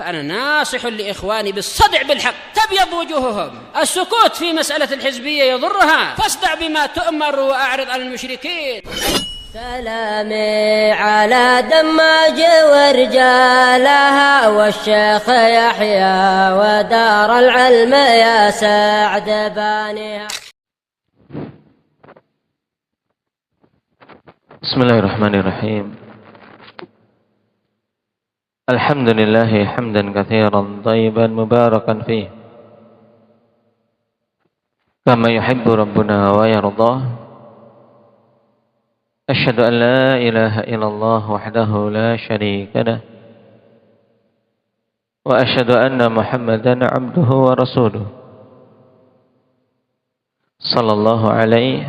فأنا ناصح لإخواني بالصدع بالحق تبيض وجوههم. السكوت في مسألة الحزبية يضرها، فاصدع بما تؤمر وأعرض عن المشركين. سلامي على دماج ورجالها والشيخ يحيى ودار العلم يا سعد بانيها. بسم الله الرحمن الرحيم. الحمد لله حمدا كثيرا طيبا مباركا فيه كما يحب ربنا ويرضاه. أشهد أن لا إله إلا الله وحده لا شريك له وأشهد أن محمدا عبده ورسوله صلى الله عليه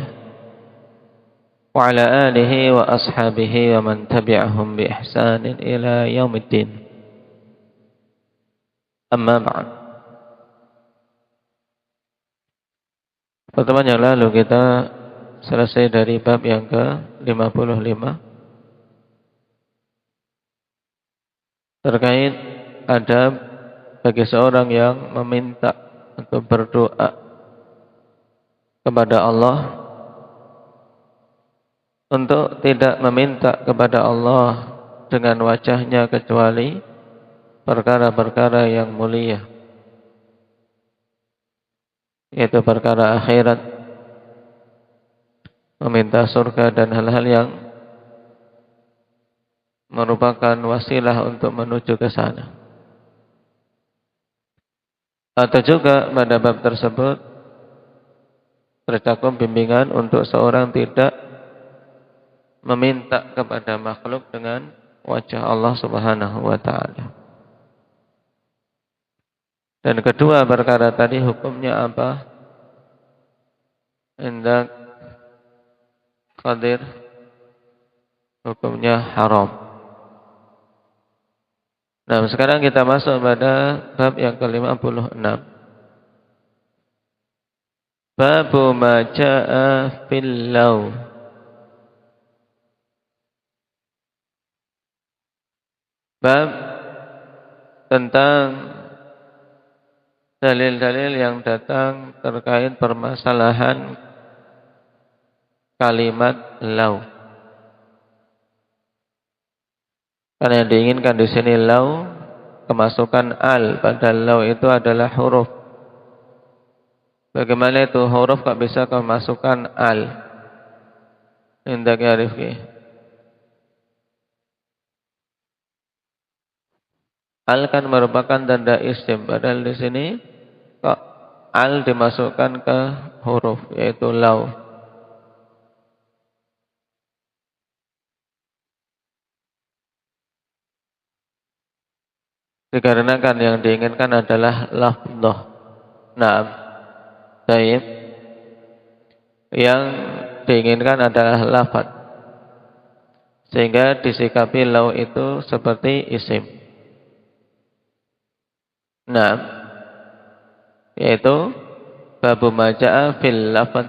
وعلى آله وأصحابه ومن تبعهم بإحسان إلى يوم الدين. أما بعد. Pertemuan yang lalu kita selesai dari bab yang ke-55 terkait adab bagi seorang yang meminta atau berdoa kepada Allah untuk tidak meminta kepada Allah dengan wajahnya kecuali perkara-perkara yang mulia, yaitu perkara akhirat, meminta surga dan hal-hal yang merupakan wasilah untuk menuju ke sana. Atau juga pada bab tersebut tercakup bimbingan untuk seorang tidak meminta kepada makhluk dengan wajah Allah Subhanahu wa ta'ala. Dan kedua perkara tadi hukumnya apa? Hendak qadir, hukumnya haram. Nah, sekarang kita masuk pada bab yang ke-56. Babu ma jaa fil law. Bab tentang dalil-dalil yang datang terkait permasalahan kalimat law. Karena yang diinginkan di sini law, kemasukan al pada law itu adalah huruf. Bagaimana itu huruf kok bisa kemasukan al? Hendak ya Rifki. Al kan merupakan tanda isim, padahal di sini kok al dimasukkan ke huruf, yaitu law. Dikarenakan yang diinginkan adalah lafdhah. Naam. Baik. Yang diinginkan adalah lafaz. Sehingga disikapi law itu seperti isim. Nah, yaitu babu maja'a fil lafaz.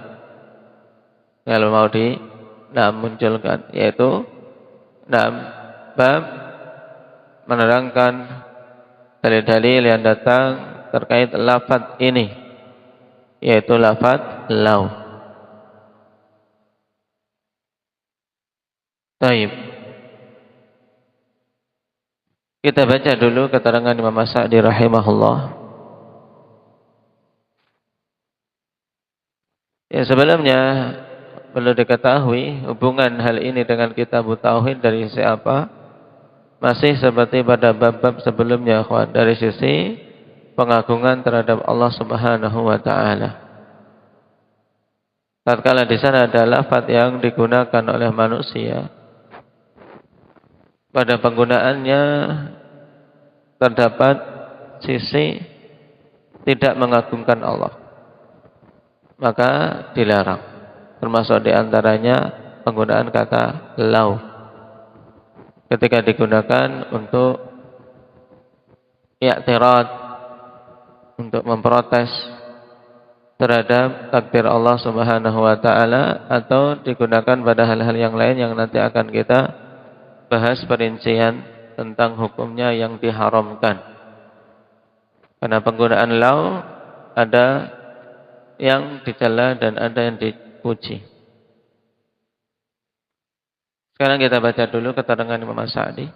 Kalau mau munculkan, yaitu bab menerangkan dalil-dalil yang datang terkait lafaz ini, yaitu lafaz law. Baik. Kita baca dulu keterangan Imam As-Sa'di rahimahullah. Ya, sebelumnya perlu diketahui hubungan hal ini dengan kitab tauhid dari sisi apa? Masih seperti pada bab-bab sebelumnya, kawan, dari sisi pengagungan terhadap Allah Subhanahu wa taala. Tatkala di sana ada lafaz yang digunakan oleh manusia, pada penggunaannya terdapat sisi tidak mengagungkan Allah, maka dilarang. Termasuk diantaranya penggunaan kata law ketika digunakan untuk i'tirad, untuk memprotes terhadap takdir Allah Subhanahu wa taala, atau digunakan pada hal-hal yang lain yang nanti akan kita bahas perincian tentang hukumnya yang diharamkan. Karena penggunaan lau ada yang dicela dan ada yang dipuji. Sekarang kita baca dulu keterangan Imam As-Sa'di.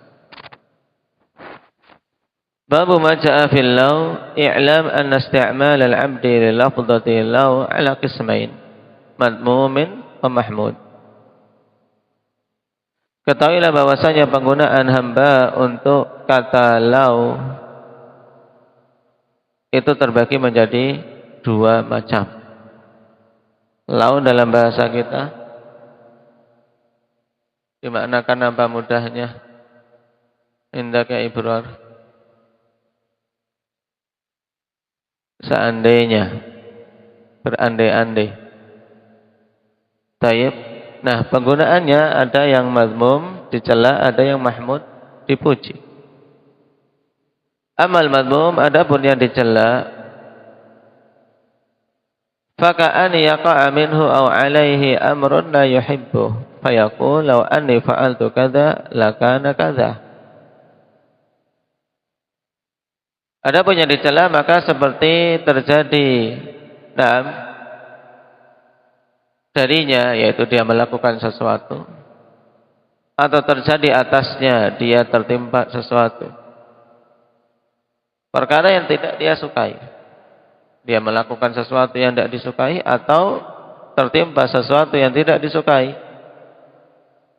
Babu ma ja'a fil law i'lam anna isti'mal al-'abdi li lafdhati law 'ala qismain madmumin wa mahmud. Ketahuilah bahwasanya penggunaan hamba untuk kata law itu terbagi menjadi dua macam. Law dalam bahasa kita dimaknakan apa mudahnya? Indaka Ibrar. Seandainya, berandai-andai. Tayyib. Nah, penggunaannya ada yang mazmum, dicela, ada yang mahmud, dipuji. Amal mazmum, adapun yang dicela, faka'an yaqa'a minhu aw 'alaihi amrun la yuhibbu, fayaqul law anni fa'altu kadza lakana kadza. Adapun yang dicela maka seperti terjadi darinya, yaitu dia melakukan sesuatu, atau terjadi atasnya dia tertimpa sesuatu, perkara yang tidak dia sukai. Dia melakukan sesuatu yang tidak disukai atau tertimpa sesuatu yang tidak disukai.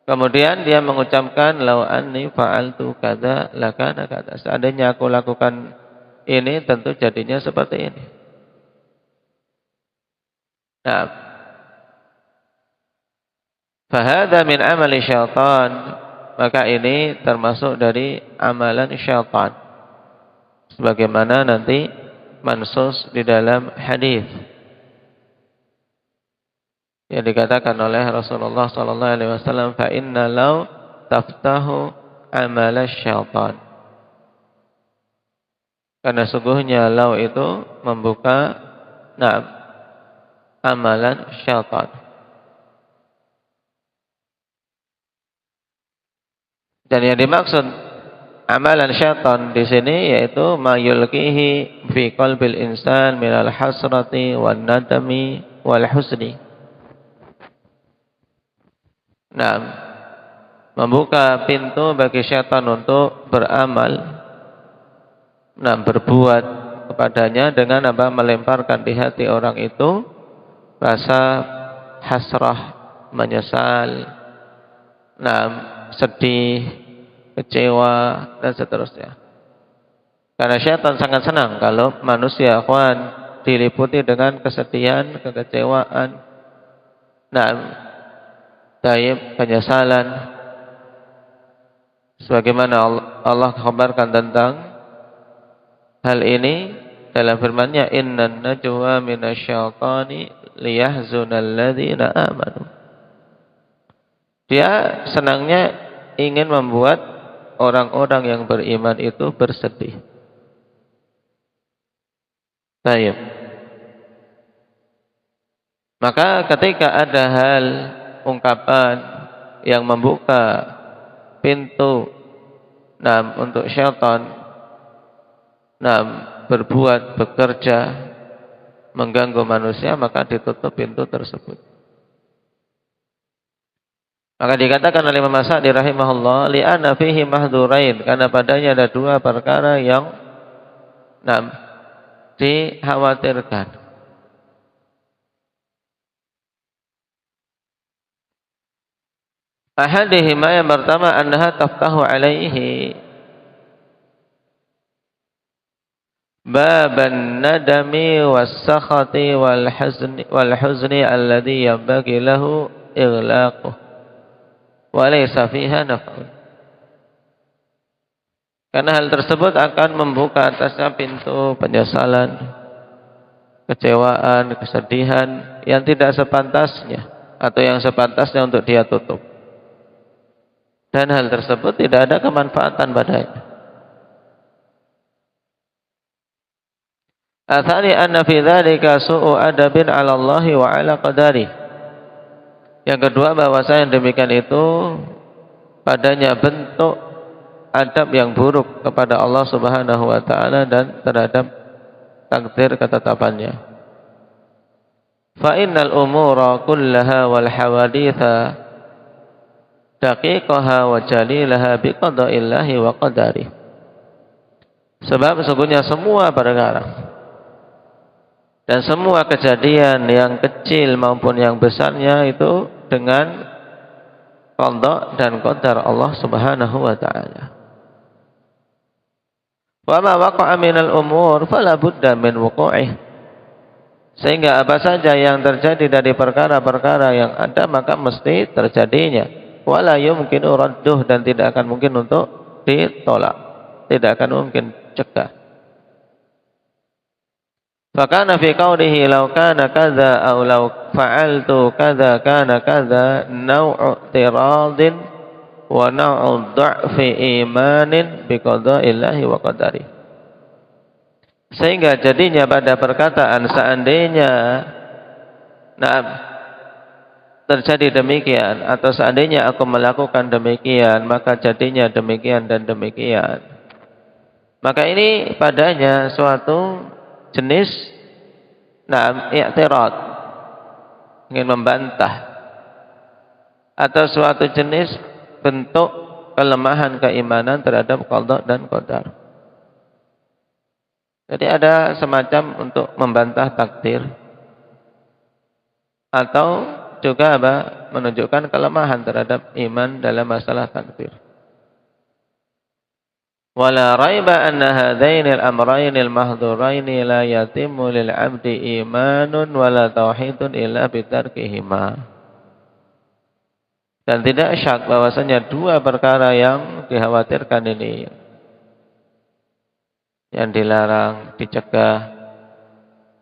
Kemudian dia mengucapkan lau anni fa'altu kadza lakana kadza. Seandainya aku lakukan ini tentu jadinya seperti ini. Nah, fahadha min amali syaitan, maka ini termasuk dari amalan syaitan, sebagaimana nanti mansus di dalam hadis yang dikatakan oleh Rasulullah sallallahu alaihi wasallam, fa inna law taftahu amala syaitan. Karena sungguhnya law itu membuka amalan syaitan. Dan yang dimaksud amalan syaitan di sini yaitu ma yulqihi fi qalbil insan minal hasrati wan nadami wal husni. Nah, membuka pintu bagi syaitan untuk beramal, berbuat kepadanya dengan apa? Melemparkan di hati orang itu rasa hasrah, menyesal, sedih, kecewa, dan seterusnya. Karena syaitan sangat senang kalau manusia diliputi dengan kesedihan, kekecewaan, penyesalan. Sebagaimana Allah kabarkan tentang hal ini dalam firman-Nya, innan najwa minasyaitani liyahzunal ladzina amanu. Dia senangnya ingin membuat orang-orang yang beriman itu bersedih. Baik. Maka ketika ada hal ungkapan yang membuka pintu untuk syaitan berbuat, bekerja, mengganggu manusia, maka ditutup pintu tersebut. Maka dikatakan oleh Imam As-Sa'di rahimahullah, li'anna fihi mahdurain, karena padanya ada dua perkara yang dikhawatirkan. Ahadihima, yang pertama, annaha taftahu alaihi baban nadami was-sakhati wal-huzni alladhi yanbaghi lahu ighlaquh wa laysa fiha naf'un. Karena hal tersebut akan membuka atasnya pintu penyesalan, kecewaan, kesedihan yang tidak sepantasnya atau yang sepantasnya untuk dia tutup. Dan hal tersebut tidak ada kemanfaatan padanya. Athani anna fi dzalika su'u adabin 'ala Allah wa 'ala qadari. Yang kedua, bahwasanya demikian itu padanya bentuk adab yang buruk kepada Allah Subhanahu wa taala dan terhadap takdir ketetapannya. Fa innal umura kullaha wal hawaditha daqiqaha wa jalilaha biqada'illahi wa qadari. Sebab sesungguhnya semua perkara dan semua kejadian yang kecil maupun yang besarnya itu dengan qada dan qadar Allah Subhanahu wa taala. Wa ma waqa'a minal umur fala budda min wuqu'ih. Sehingga apa saja yang terjadi dari perkara-perkara yang ada maka mesti terjadinya. Wala yumkinu radduh, dan tidak akan mungkin untuk ditolak, tidak akan mungkin cegah. Fakana fi qawlihi law kana kadza aw law fa'altu kadza kana kadza naw'u tiradin wa naw'u dha'fi imanin bi qada'illahi wa qadari. Sehingga jadinya pada perkataan seandainya terjadi demikian, atau seandainya aku melakukan demikian maka jadinya demikian dan demikian, maka ini padanya suatu jenis i'tirad, ingin membantah, atau suatu jenis bentuk kelemahan keimanan terhadap qada dan qadar. Jadi ada semacam untuk membantah takdir, atau juga menunjukkan kelemahan terhadap iman dalam masalah takdir. Wala raiba anna hadainil amraynil mahdhuraini la yatimmu lil 'abdi imanun wala tauhidun illa bitarkihima. Dan tidak syak bahwasanya dua perkara yang dikhawatirkan ini, yang dilarang, dicegah,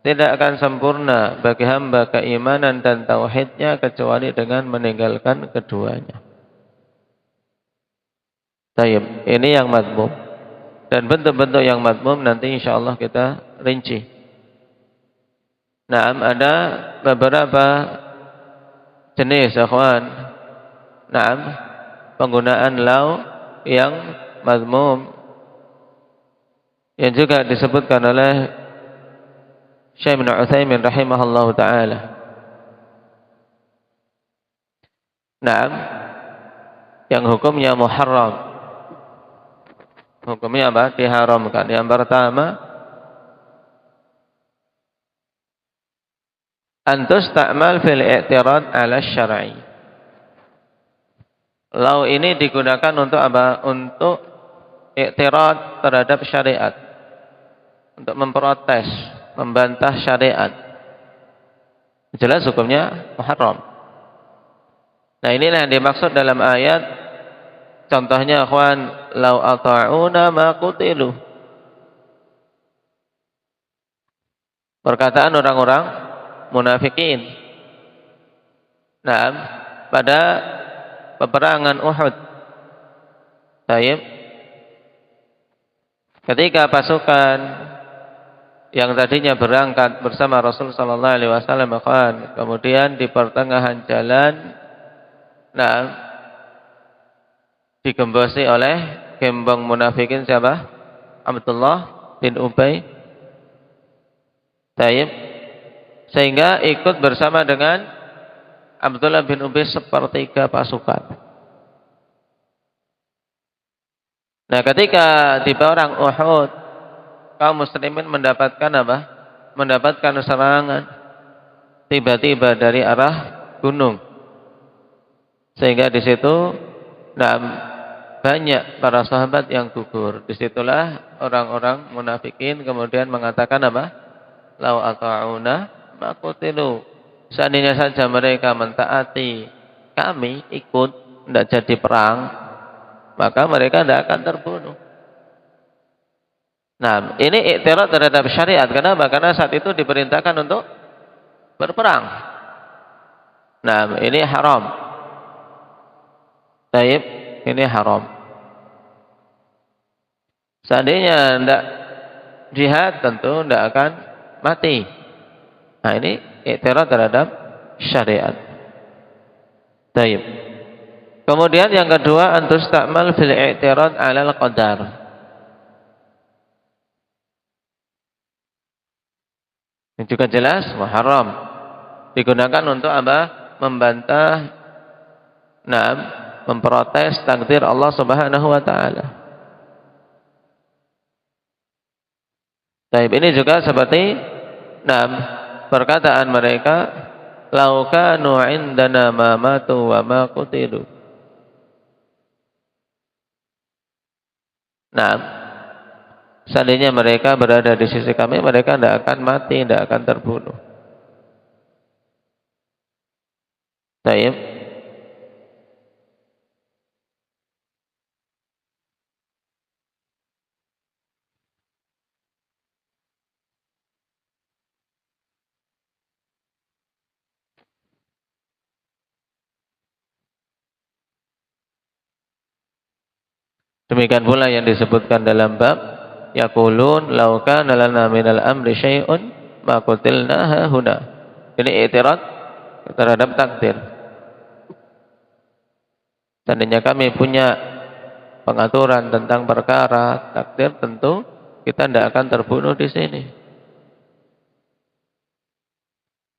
tidak akan sempurna bagi hamba keimanan dan tauhidnya kecuali dengan meninggalkan keduanya. Tayyib, ini yang madmum. Dan bentuk-bentuk yang madmum nanti insyaallah kita rinci. Nah, ada beberapa jenis akhwan. Nah, penggunaan law yang madmum yang juga disebutkan oleh Syekh bin Utsaimin rahimahullahu taala. Naam, yang hukumnya muharram. Hukumnya diharamkan. Yang pertama, antus ta'mal fil i'tirad 'ala syar'i. Law ini digunakan untuk Untuk i'tirad terhadap syariat, untuk memprotes, membantah syariat. Jelas hukumnya muharram. Nah, inilah yang dimaksud dalam ayat. Contohnya akhwan, lau ata'una ma qutilu. Perkataan orang-orang munafikin. Nah, pada peperangan Uhud. Taib. Ketika pasukan yang tadinya berangkat bersama Rasul sallallahu alaihi wasallam kemudian di pertengahan jalan digembosi oleh gembong munafikin siapa? Abdullah bin Ubay. Taib. Sehingga ikut bersama dengan Abdullah bin Ubay sepertiga pasukan. Nah, ketika di perang Uhud, kaum muslimin mendapatkan Mendapatkan serangan tiba-tiba dari arah gunung. Sehingga di situ banyak para sahabat yang gugur. Disitulah orang-orang munafikin kemudian mengatakan Lau ata'una ma qutilu. Seandainya saja mereka mentaati kami, ikut, tidak jadi perang, maka mereka tidak akan terbunuh. Nah, ini i'tirad terhadap syariat. Kenapa? Karena saat itu diperintahkan untuk berperang. Nah, ini haram. Taib, ini haram. Seandainya tidak jihad, tentu tidak akan mati. Nah, ini i'tirad terhadap syariat. Taib. Kemudian yang kedua, antus ta'mal fil i'tirad 'alal qadar. Ini juga jelas muharram. Digunakan untuk apa? Membantah, memprotes takdir Allah Subhanahu wa taala. Baik, ini juga seperti perkataan mereka, "Lau kanu 'indana ma matu wa ma qutilu." Seandainya mereka berada di sisi kami, mereka tidak akan mati, tidak akan terbunuh. Baik. Demikian pula yang disebutkan dalam bab yaqulun law kana lana minal amri syai'un ma qutilna huna. Ini i'tirad terhadap takdir. Seandainya kami punya pengaturan tentang perkara takdir, tentu kita tidak akan terbunuh di sini.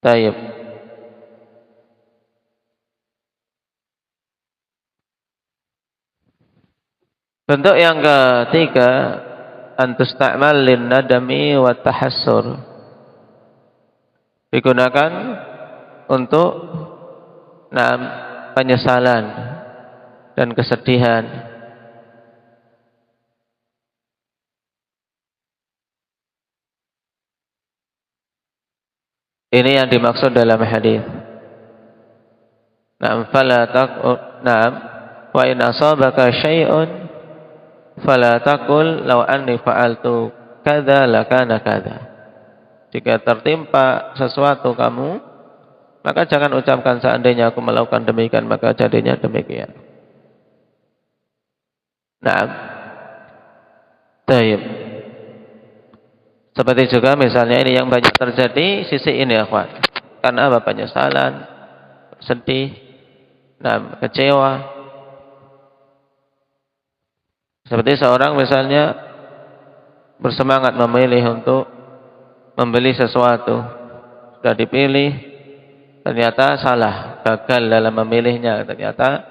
Tayyib. Bentuk yang ketiga, antusta'mal lin nadami wa tahassur. Digunakan untuk penyesalan dan kesedihan. Ini yang dimaksud dalam hadis. Wa in asabaka syai'un fala taqul law anni fa'altu kadza lakana kadza. Jika tertimpa sesuatu kamu, maka jangan ucapkan seandainya aku melakukan demikian maka jadinya demikian. Baik. Seperti juga misalnya ini yang banyak terjadi sisi ini ya kawan. Karena apa? Penyesalan, sedih, kecewa. Seperti seorang misalnya bersemangat memilih untuk membeli sesuatu, sudah dipilih, ternyata salah, gagal dalam memilihnya, ternyata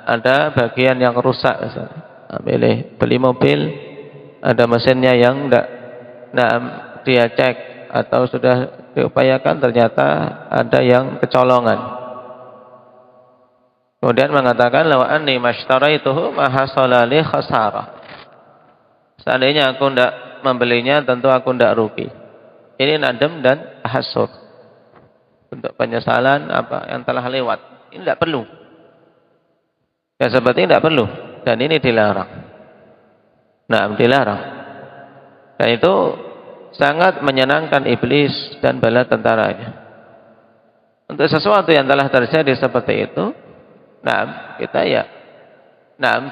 ada bagian yang rusak misalnya. Beli mobil, ada mesinnya yang dia cek atau sudah diupayakan, ternyata ada yang kecolongan. Kemudian mengatakan law anni mashtaraituhu ma hasala li khasarah. Seandainya aku tidak membelinya, tentu aku tidak rugi. Ini nadam dan tahassur. Untuk penyesalan apa yang telah lewat. Ini tidak perlu. Ya seperti ini tidak perlu. Dan ini dilarang. Dilarang. Dan itu sangat menyenangkan iblis dan bala tentaranya. Untuk sesuatu yang telah terjadi seperti itu, kita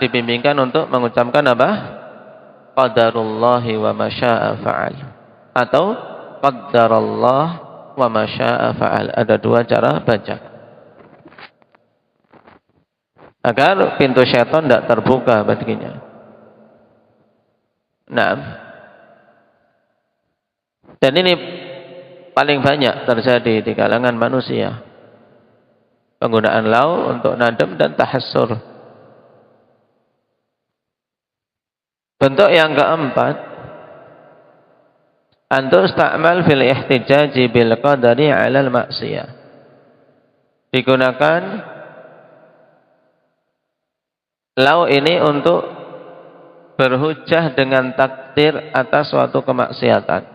dibimbingkan untuk mengucapkan apa? Qadarullahi wa ma syaa fa'al. Atau qaddarallah wa ma syaa fa'al. Ada dua cara baca. Agar pintu syaitan tidak terbuka baginya. Dan ini paling banyak terjadi di kalangan manusia. Penggunaan lau untuk nadam dan tahassur. Bentuk yang keempat, antusta'mal fil ihtijaji bil qadari 'alal ma'siyah. Digunakan lau ini untuk berhujjah dengan takdir atas suatu kemaksiatan.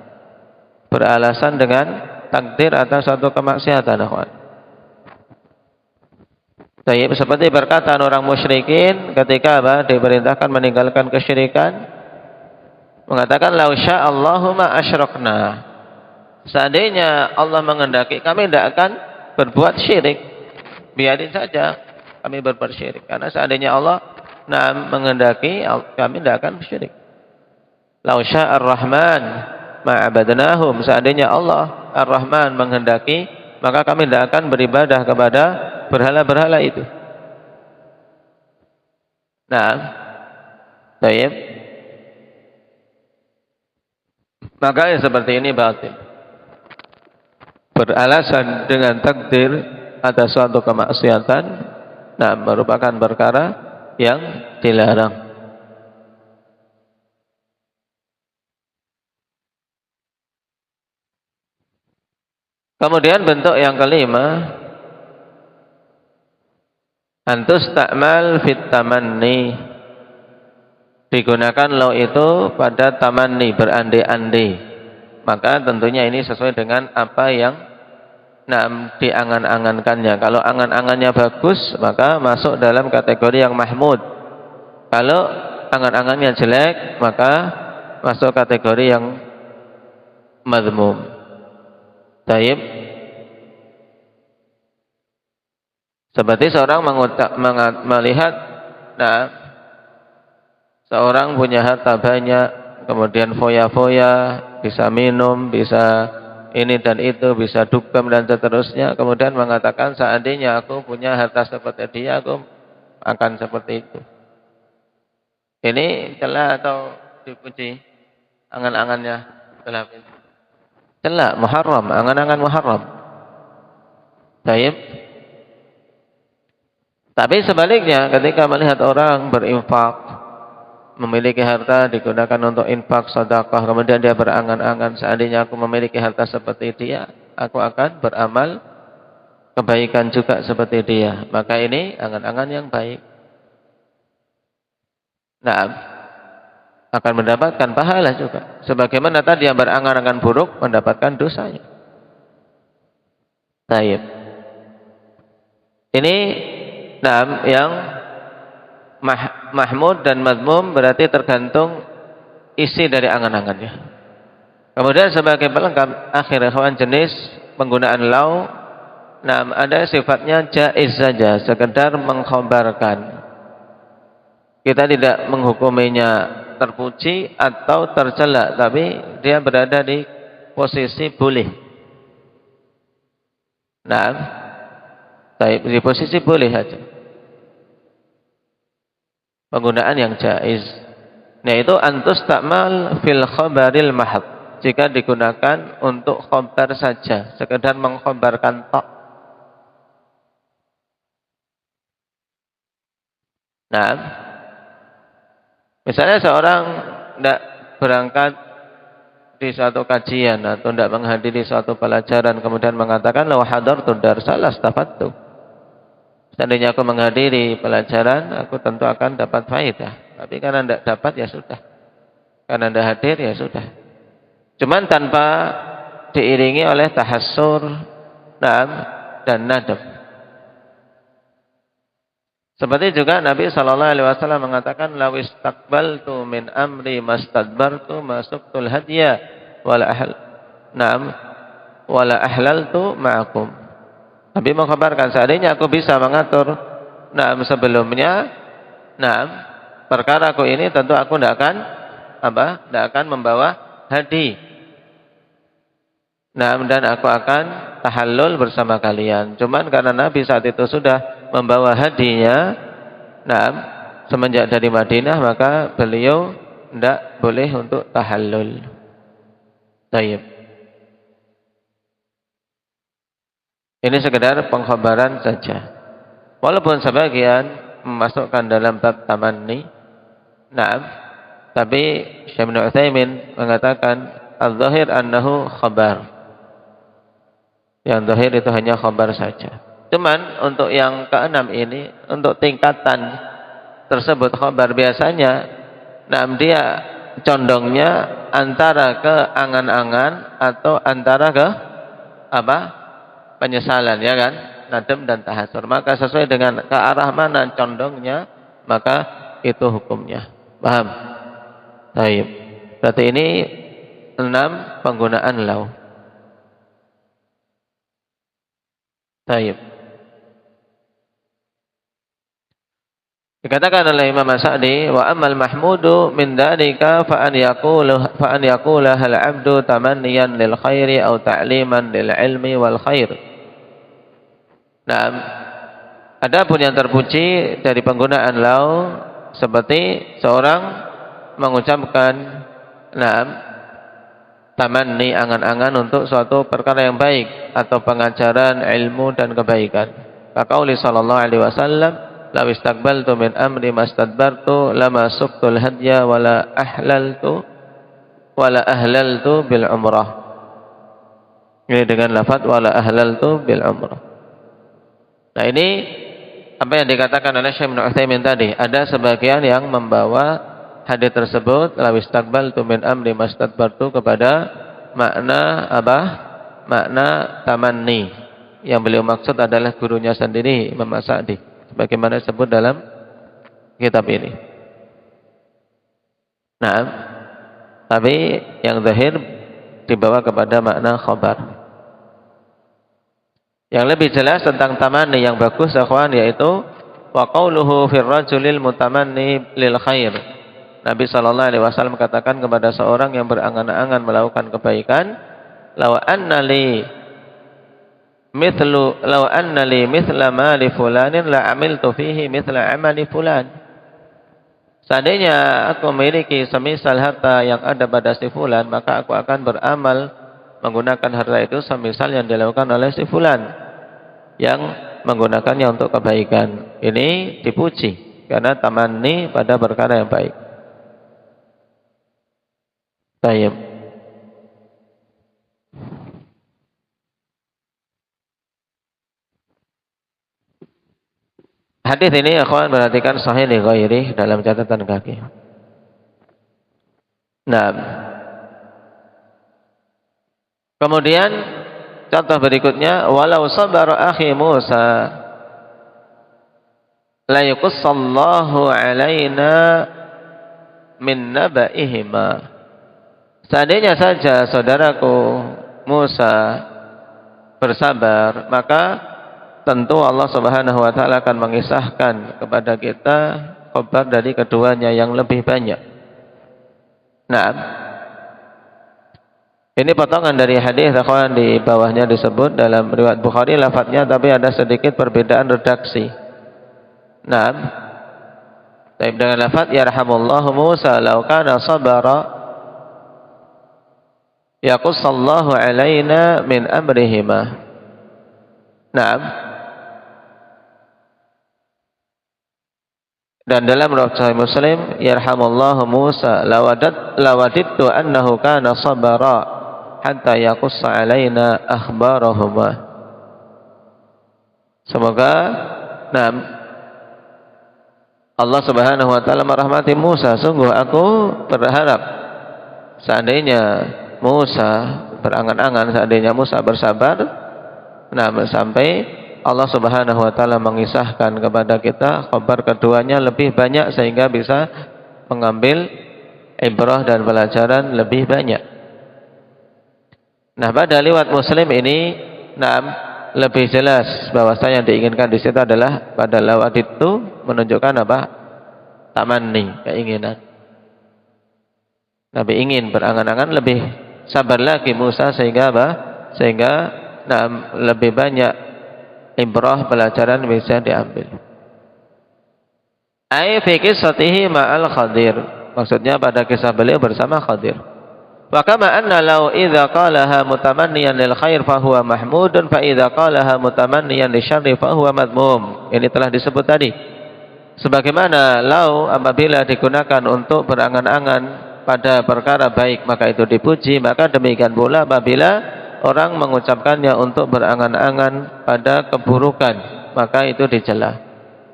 Beralasan dengan takdir atas suatu kemaksiatan, akhwan. Seperti perkataan orang musyrikin ketika diperintahkan meninggalkan kesyirikan, mengatakan lau sya'allahu ma asyrakna. Seandainya Allah menghendaki, kami tidak akan berbuat syirik. Biarin saja kami berbuat syirik. Karena seandainya Allah menghendaki, kami tidak akan syirik. Lau sya'ar rahman ma abadnahum. Seandainya Allah ar-Rahman menghendaki, maka kami tidak akan beribadah kepada berhala-berhala itu. Baik. Maka yang seperti ini batil. beralasan dengan takdir atas suatu kemaksiatan, nah merupakan perkara yang dilarang. Kemudian bentuk yang kelima, antus ta'mal fit tamanni, digunakan law itu pada tamanni, berandai-andai. Maka tentunya ini sesuai dengan apa yang diangan-angankannya. Kalau angan-angannya bagus, maka masuk dalam kategori yang mahmud. Kalau angan-angannya jelek, maka masuk kategori yang madhmum. Taib. Seperti seorang melihat, seorang punya harta banyak, kemudian foya-foya, bisa minum, bisa ini dan itu, bisa dugem dan seterusnya, kemudian mengatakan seandainya aku punya harta seperti dia, aku akan seperti itu. Ini celah atau dipuji angan-angannya? Celah, muharram, angan-angan muharram. Baik. Tapi sebaliknya, ketika melihat orang berinfak, memiliki harta digunakan untuk infak, sedekah, kemudian dia berangan-angan seandainya aku memiliki harta seperti dia, aku akan beramal kebaikan juga seperti dia. Maka ini angan-angan yang baik. Nah, akan mendapatkan pahala juga. Sebagaimana tadi yang berangan-angan buruk mendapatkan dosanya. Baik. Ini yang mahmud dan madmum berarti tergantung isi dari angan-angannya. Kemudian sebagai pelengkap akhir ikhwan, jenis penggunaan law, ada sifatnya jaiz saja, sekedar mengkhabarkan. Kita tidak menghukuminya terpuji atau tercela, tapi dia berada di posisi boleh. Di posisi boleh saja. Penggunaan yang jaiz, yaitu antus ta'mal fil khabaril mahad, jika digunakan untuk khabar saja, sekedar mengkhabarkan tok. Misalnya seorang tidak berangkat di suatu kajian atau tidak menghadiri suatu pelajaran, kemudian mengatakan law hadartu darsa lastafattu. Seandainya aku menghadiri pelajaran, aku tentu akan dapat faedah. Tapi karena tidak dapat, ya sudah. Karena tidak hadir, ya sudah. Cuman tanpa diiringi oleh tahassur dan nadab. Seperti juga Nabi SAW mengatakan, law istaqbaltu min amri mastadbartu masuktul hadya wala ahlaltu ma'akum. Nabi mengkhabarkan, seandainya aku bisa mengatur sebelumnya, perkara aku ini tentu aku tidak akan membawa hadi. Dan aku akan tahallul bersama kalian. Cuman karena Nabi saat itu sudah membawa hadinya, semenjak dari Madinah, maka beliau tidak boleh untuk tahallul. Tayyib. Ini sekedar pengkhabaran saja. Walaupun sebagian memasukkan dalam bab tamanni, tapi Syekh Ibnu Utsaimin mengatakan az-zahir annahu khabar. Yang zahir itu hanya khabar saja. Cuman untuk yang keenam ini, untuk tingkatan tersebut khabar, biasanya dia condongnya antara ke angan-angan atau antara ke penyesalan, ya kan, nadam dan tahassur. Maka sesuai dengan ke arah mana condongnya, maka itu hukumnya. Paham? Baik. Berarti ini 6 penggunaan law. Baik. Dikatakan oleh Imam As-Sa'di, wa amal mahmudu min dzalika fa an yaqula hal 'abdu tamanniyan lil khairi aw ta'liman lil ilmi wal khair. Adapun yang terpuji dari penggunaan law, seperti seorang mengucapkan tamanni, angan-angan untuk suatu perkara yang baik atau pengajaran ilmu dan kebaikan. Kaqauli sallallahu alaihi wasallam, "Law istaqbaltu min amri mastadbartu lama suqtul hadya wala ahlaltu bil umrah." Ini dengan lafaz wala ahlaltu bil umrah. Nah, ini apa yang dikatakan oleh Syekh Ibnu Utsaimin tadi, ada sebagian yang membawa hadis tersebut law istaqbaltu min amri mastadbartu kepada makna apa? Makna tamanni. Yang beliau maksud adalah gurunya sendiri, Imam As-Sa'di, sebagaimana disebut dalam kitab ini. Nah, tapi yang zahir dibawa kepada makna khabar. Yang lebih jelas tentang tamanni yang bagus akhwan, yaitu wa qauluhu fir rajulil mutamanni lil khair. Nabi sallallahu alaihi wasallam katakan kepada seorang yang berangan-angan melakukan kebaikan, law anna li mithla mali fulanin la amiltu fihi mithla amali fulan. Seandainya aku memiliki semisal harta yang ada pada si fulan, maka aku akan beramal menggunakan harta itu semisal yang dilakukan oleh si fulan yang menggunakannya untuk kebaikan. Ini dipuji karena tamanni pada perkara yang baik. Tayyib. Hadis ini akhwan perhatikan sahih li ghairi dalam catatan kaki. Nah, kemudian contoh berikutnya, walau sabara akhi Musa la yuqsallahu alaina min nabaihima. Seandainya saja saudaraku Musa bersabar, maka tentu Allah Subhanahu wa taala akan mengisahkan kepada kita kabar dari keduanya yang lebih banyak. Nah, ini potongan dari hadis akhwan, di bawahnya disebut dalam riwayat Bukhari lafadznya, tapi ada sedikit perbedaan redaksi. Nah, dengan lafadz yarhamullahu Musa law kana sabara yaqussallahu alaina min amrihima. Naam. Dan dalam riwayat Sahih Muslim, yarhamullahu Musa lawadittu annahu kana sabara hatta yaqussa alaina akhbarahuma. Semoga naam Allah Subhanahu wa taala merahmati Musa. Sungguh aku berharap seandainya Musa berangan-angan, seandainya Musa bersabar, nah sampai Allah Subhanahu wa taala mengisahkan kepada kita kabar keduanya lebih banyak sehingga bisa mengambil ibrah dan pelajaran lebih banyak. Nah, pada riwayat Muslim ini lebih jelas bahwasanya yang diinginkan di situ adalah pada lawat itu menunjukkan apa? Tamanni, keinginan. Nabi ingin berangan-angan lebih sabar lagi Musa sehingga apa? Sehingga lebih banyak ibrah pelajaran bisa diambil. Ai fi qissatihi ma'al Khadir. Maksudnya pada kisah beliau bersama Khadir. Wa kama anna law idza qalaha mutamanniyan lil khair fa huwa mahmudun fa idza qalaha mutamanniyan lisyarri fa huwa madmum. Ini telah disebut tadi. Sebagaimana law apabila digunakan untuk berangan-angan pada perkara baik maka itu dipuji, maka demikian pula apabila orang mengucapkannya untuk berangan-angan pada keburukan maka itu dicela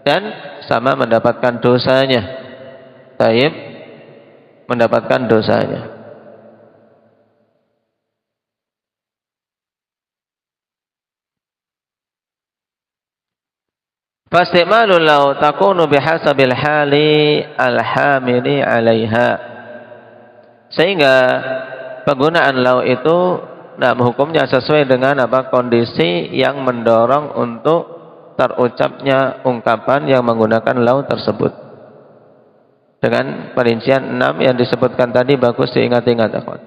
dan sama mendapatkan dosanya. Taib, mendapatkan dosanya. Fastimalu law takunu bihasabil hali alhamili 'alaiha. Sehingga penggunaan law itu hukumnya sesuai dengan apa? Kondisi yang mendorong untuk terucapnya ungkapan yang menggunakan law tersebut. Dengan perincian 6 yang disebutkan tadi bagus diingat-ingat, akhwan.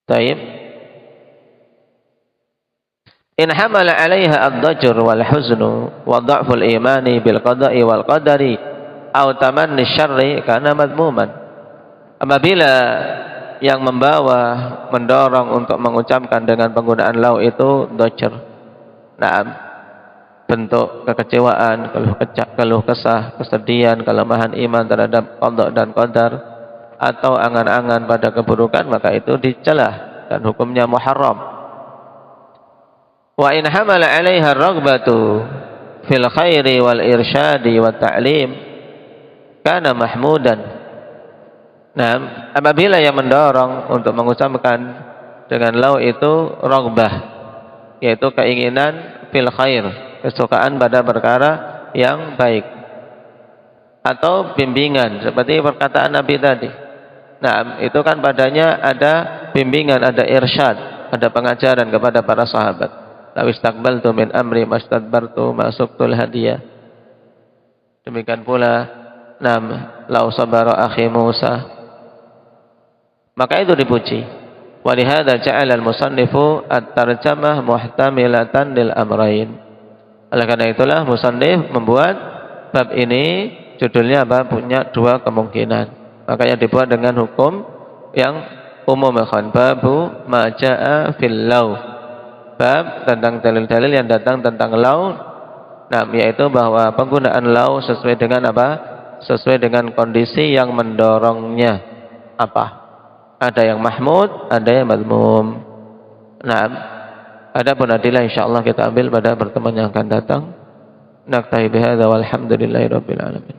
Taib. In hamala 'alaiha ad-dajr wal huznu wa dha'ful imani bil qada'i wal qadari aw tamanni syarri kana madmuman. Apabila yang membawa, mendorong untuk mengucapkan dengan penggunaan lau itu docer, bentuk kekecewaan, keluh kesah, kesedihan, kelemahan iman terhadap qada dan qadar, atau angan-angan pada keburukan, maka itu dicela dan hukumnya muharram. Wa in hamala 'alaiha ar-raghbatu fil khairi wal irsyadi wat ta'lim kana mahmudan. Nah, apabila yang mendorong untuk mengucapkan dengan lau itu raghbah, yaitu keinginan fil khair, kesukaan pada perkara yang baik, atau bimbingan seperti perkataan Nabi tadi. Nah, itu kan padanya ada bimbingan, ada irsyad, ada pengajaran kepada para sahabat. La istaqbaltu min amri mastadbartu masuktul hadiyah. Demikian pula lau sabara akhi Musa, maka itu dipuji. Wa lihadza ja'ala al-musannifu at-tarjamah muhtamilatan lil amrayn. Oleh karena itulah musannif membuat bab ini judulnya apa? Punya dua kemungkinan. Makanya dibuat dengan hukum yang umum, babu ma jaa fil law. Bab tentang dalil-dalil yang datang tentang law. Yaitu bahwa penggunaan law sesuai dengan apa? Sesuai dengan kondisi yang mendorongnya apa? Ada yang mahmud, ada yang madmum. Adapun adilah insyaallah kita ambil pada pertemuan yang akan datang. Naktahi bihadza walhamdulillahi rabbil alamin.